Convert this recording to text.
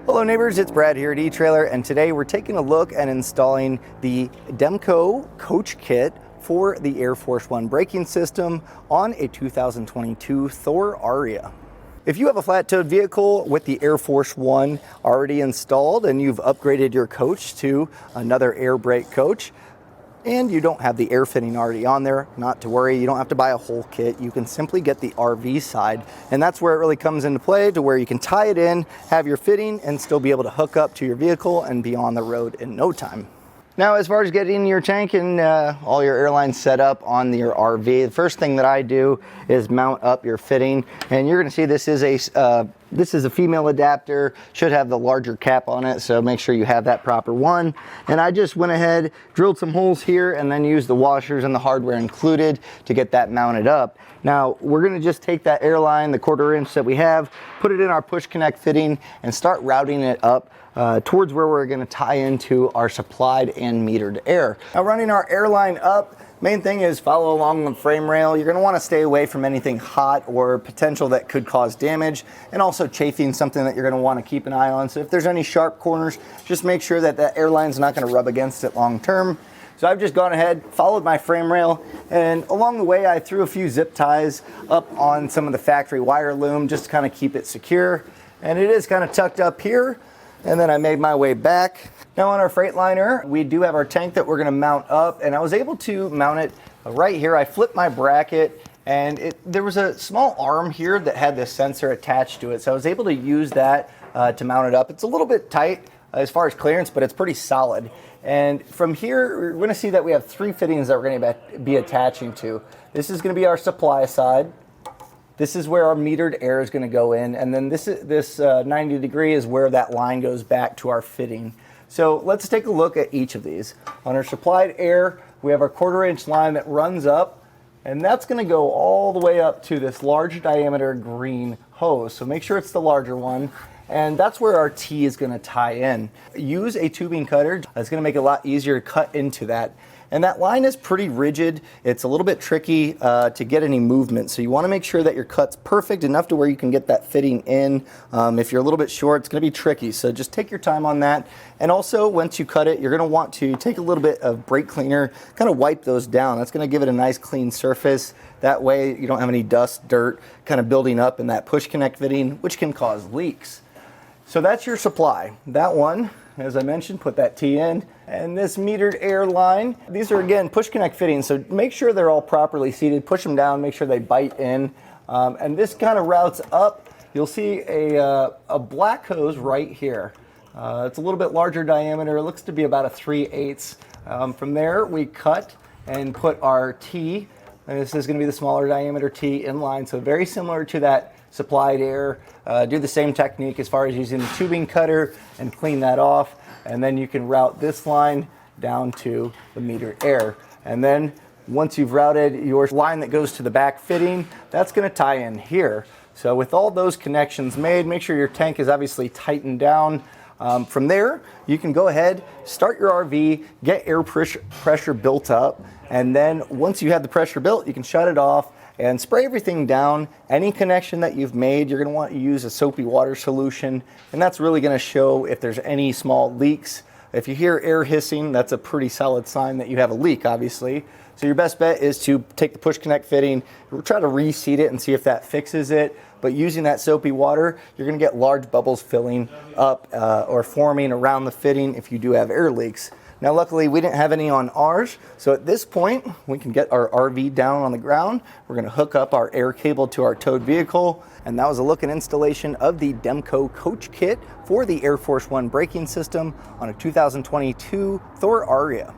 Hello neighbors, it's Brad here at eTrailer, and today we're taking a look at installing the Demco Coach Kit for the Air Force One braking system on a 2022 Thor Aria. If you have a flat-towed vehicle with the Air Force One already installed and you've upgraded your coach to another air brake coach, and you don't have the air fitting already on there, not to worry, you don't have to buy a whole kit. You can simply get the RV side, and that's where it really comes into play, to where you can tie it in, have your fitting, and still be able to hook up to your vehicle and be on the road in no time. Now, as far as getting your tank and all your airlines set up on your RV, the first thing that I do is mount up your fitting, and you're going to see this is a female adapter, should have the larger cap on it, so make sure you have that proper one. And I just went ahead, drilled some holes here, and then used the washers and the hardware included to get that mounted up. Now, we're going to just take that airline, the 1/4 inch that we have, put it in our push connect fitting, and start routing it up towards where we're going to tie into our supplied and metered air. Now, running our airline up, main thing is follow along the frame rail. You're going to want to stay away from anything hot or potential that could cause damage, and also chafing, something that you're going to want to keep an eye on. So if there's any sharp corners, just make sure that that airline's not going to rub against it long term. So I've just gone ahead, followed my frame rail, and along the way I threw a few zip ties up on some of the factory wire loom just to kind of keep it secure. And it is kind of tucked up here. And then I made my way back. Now on our Freightliner, we do have our tank that we're going to mount up, and I was able to mount it right here. I flipped my bracket, and there was a small arm here that had this sensor attached to it, so I was able to use that to mount it up. It's a little bit tight as far as clearance, but it's pretty solid. And from here, we're going to see that we have 3 fittings that we're going to be attaching to. This is going to be our supply side. This is where our metered air is going to go in, and then this 90 degree is where that line goes back to our fitting. So let's take a look at each of these. On our supplied air, we have our 1/4 inch line that runs up, and that's going to go all the way up to this large diameter green hose. So make sure it's the larger one, and that's where our T is going to tie in. Use a tubing cutter. That's going to make it a lot easier to cut into that. And that line is pretty rigid. It's a little bit tricky to get any movement. So you want to make sure that your cut's perfect enough to where you can get that fitting in. If you're a little bit short, it's going to be tricky. So just take your time on that. And also, once you cut it, you're going to want to take a little bit of brake cleaner, kind of wipe those down. That's going to give it a nice clean surface. That way you don't have any dust, dirt kind of building up in that push connect fitting, which can cause leaks. So that's your supply. That one, as I mentioned, put that T in. And this metered air line, these are again push connect fittings, so make sure they're all properly seated, push them down, make sure they bite in. And this kind of routes up. You'll see a black hose right here. It's a little bit larger diameter, it looks to be about a 3/8. From there we cut and put our T, and this is going to be the smaller diameter T in line, so very similar to that supplied air. Do the same technique as far as using the tubing cutter and clean that off, and then you can route this line down to the metered air. And then once you've routed your line that goes to the back fitting, that's going to tie in here. So with all those connections made, make sure your tank is obviously tightened down. From there, you can go ahead, start your RV, get air pressure built up, and then once you have the pressure built, you can shut it off and spray everything down. Any connection that you've made, you're going to want to use a soapy water solution, and that's really going to show if there's any small leaks. If you hear air hissing, that's a pretty solid sign that you have a leak, obviously. So your best bet is to take the push connect fitting, try to reseat it and see if that fixes it. But using that soapy water, you're going to get large bubbles filling up or forming around the fitting if you do have air leaks. Now, luckily, we didn't have any on ours, so at this point, we can get our RV down on the ground. We're going to hook up our air cable to our towed vehicle, and that was a look and installation of the Demco Coach Kit for the Air Force One braking system on a 2022 Thor Aria.